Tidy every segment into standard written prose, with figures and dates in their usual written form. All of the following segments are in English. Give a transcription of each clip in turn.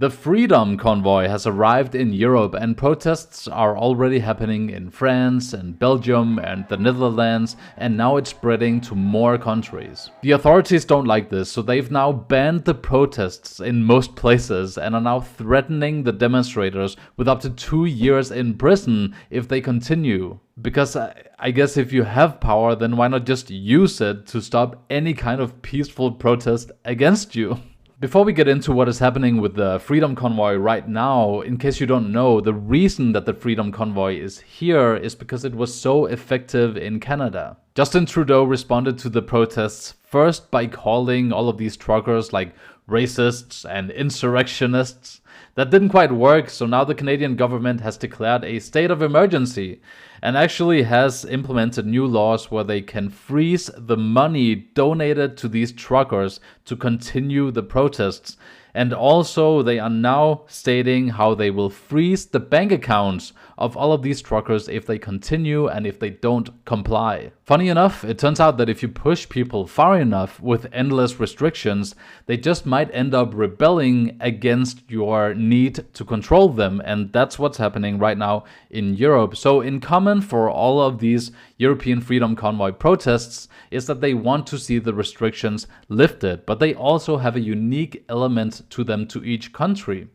The Freedom Convoy has arrived in Europe and protests are already happening in France and Belgium and the Netherlands, and now it's spreading to more countries. The authorities don't like this, so they've now banned the protests in most places and are now threatening the demonstrators with up to 2 years in prison if they continue. Because I guess if you have power, then why not just use it to stop any kind of peaceful protest against you? Before we get into what is happening with the Freedom Convoy right now, in case you don't know, the reason that the Freedom Convoy is here is because it was so effective in Canada. Justin Trudeau responded to the protests first by calling all of these truckers like racists and insurrectionists. That didn't quite work, so now the Canadian government has declared a state of emergency and actually has implemented new laws where they can freeze the money donated to these truckers to continue the protests. And also they are now stating how they will freeze the bank accounts of all of these truckers if they continue and if they don't comply. Funny enough, it turns out that if you push people far enough with endless restrictions, they just might end up rebelling against your need to control them. And that's what's happening right now in Europe. So in common for all of these European Freedom Convoy protests is that they want to see the restrictions lifted, but they also have a unique element to them to each country.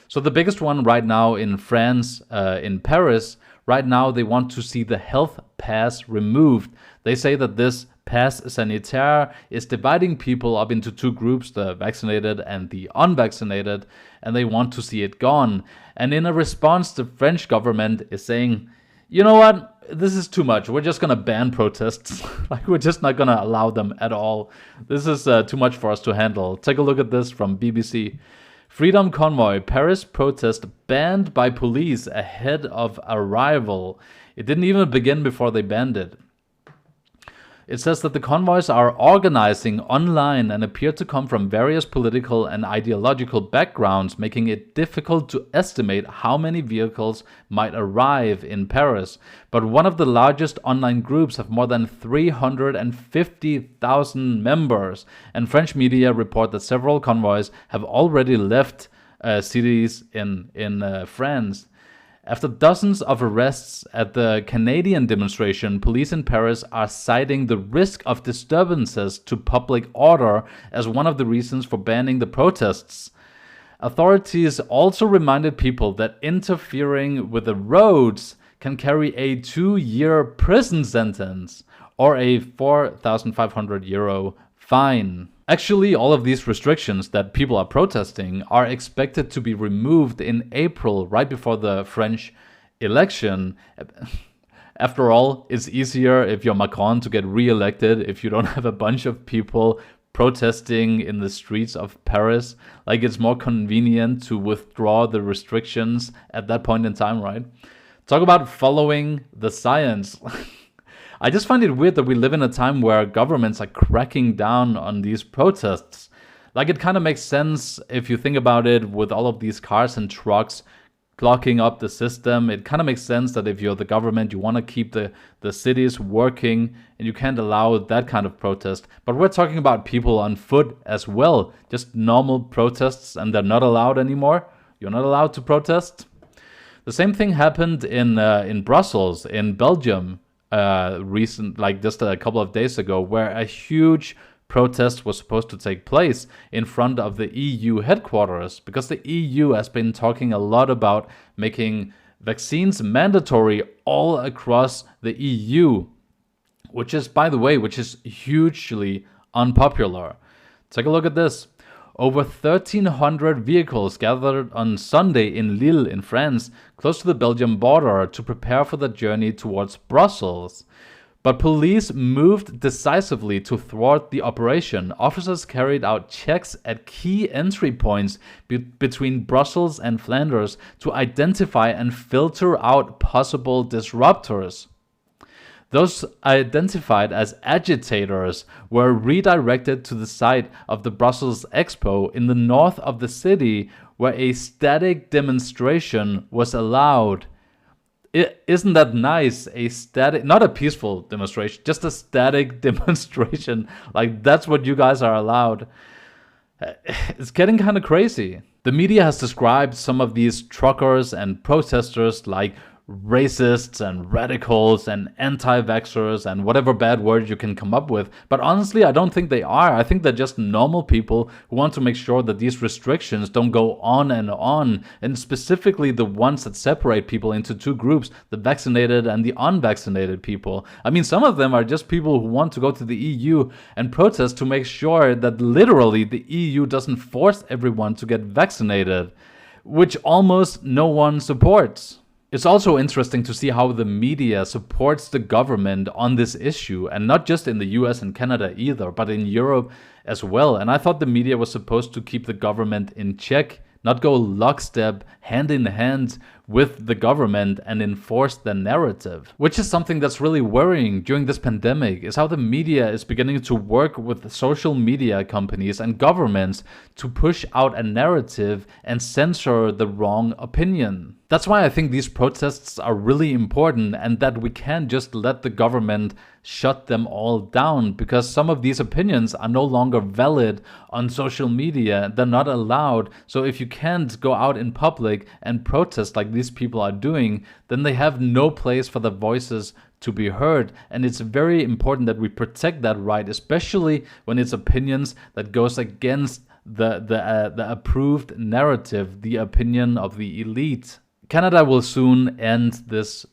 So the biggest one right now in France, in Paris, right now they want to see the health pass removed. They say that this pass sanitaire is dividing people up into two groups, the vaccinated and the unvaccinated, and they want to see it gone. And in a response, the French government is saying, you know what? This is too much. We're just going to ban protests. Like, we're just not going to allow them at all. This is too much for us to handle. Take a look at this from BBC. Freedom Convoy, Paris protest banned by police ahead of arrival. It didn't even begin before they banned it. It says that the convoys are organizing online and appear to come from various political and ideological backgrounds, making it difficult to estimate how many vehicles might arrive in Paris. But one of the largest online groups have more than 350,000 members, and French media report that several convoys have already left cities in France. After dozens of arrests at the Canadian demonstration, police in Paris are citing the risk of disturbances to public order as one of the reasons for banning the protests. Authorities also reminded people that interfering with the roads can carry a 2-year prison sentence or a €4,500 fine. Actually, all of these restrictions that people are protesting are expected to be removed in April, right before the French election. After all, it's easier if you're Macron to get re-elected if you don't have a bunch of people protesting in the streets of Paris. Like, it's more convenient to withdraw the restrictions at that point in time, right? Talk about following the science. I just find it weird that we live in a time where governments are cracking down on these protests. Like, it kind of makes sense if you think about it, with all of these cars and trucks clogging up the system. It kind of makes sense that if you're the government, you want to keep the cities working and you can't allow that kind of protest. But we're talking about people on foot as well, just normal protests, and they're not allowed anymore. You're not allowed to protest. The same thing happened in Brussels, in Belgium. Just a couple of days ago, where a huge protest was supposed to take place in front of the EU headquarters, because the EU has been talking a lot about making vaccines mandatory all across the EU, which is, by the way, hugely unpopular. Take a look at this. Over 1,300 vehicles gathered on Sunday in Lille in France, close to the Belgium border, to prepare for the journey towards Brussels. But police moved decisively to thwart the operation. Officers carried out checks at key entry points between Brussels and Flanders to identify and filter out possible disruptors. Those identified as agitators were redirected to the site of the Brussels Expo in the north of the city, where a static demonstration was allowed. Isn't that nice? A static, not a peaceful demonstration, just a static demonstration. Like, that's what you guys are allowed. It's getting kind of crazy. The media has described some of these truckers and protesters like racists and radicals and anti-vaxxers and whatever bad word you can come up with. But honestly, I don't think they are. I think they're just normal people who want to make sure that these restrictions don't go on, and specifically the ones that separate people into two groups, the vaccinated and the unvaccinated people. I mean, some of them are just people who want to go to the EU and protest to make sure that literally the EU doesn't force everyone to get vaccinated, which almost no one supports. It's also interesting to see how the media supports the government on this issue, and not just in the US and Canada either, but in Europe as well. And I thought the media was supposed to keep the government in check, not go lockstep, hand in hand with the government and enforce the narrative. Which is something that's really worrying during this pandemic, is how the media is beginning to work with social media companies and governments to push out a narrative and censor the wrong opinion. That's why I think these protests are really important, and that we can't just let the government shut them all down, because some of these opinions are no longer valid on social media. They're not allowed. So if you can't go out in public and protest like these people are doing, then they have no place for the voices to be heard. And it's very important that we protect that right, especially when it's opinions that goes against the approved narrative, the opinion of the elite. Canada will soon end this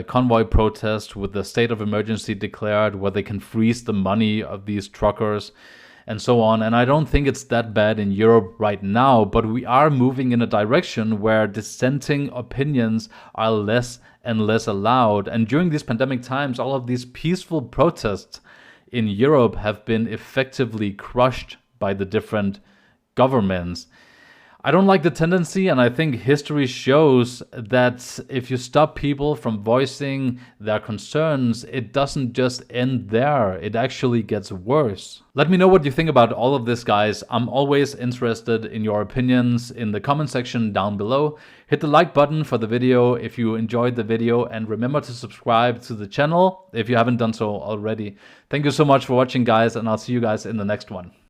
convoy protest with the state of emergency declared, where they can freeze the money of these truckers and so on. And I don't think it's that bad in Europe right now, but we are moving in a direction where dissenting opinions are less and less allowed. And during these pandemic times, all of these peaceful protests in Europe have been effectively crushed by the different governments. I don't like the tendency, and I think history shows that if you stop people from voicing their concerns, it doesn't just end there, it actually gets worse. Let me know what you think about all of this, guys. I'm always interested in your opinions in the comment section down below. Hit the like button for the video if you enjoyed the video, and remember to subscribe to the channel if you haven't done so already. Thank you so much for watching, guys, and I'll see you guys in the next one.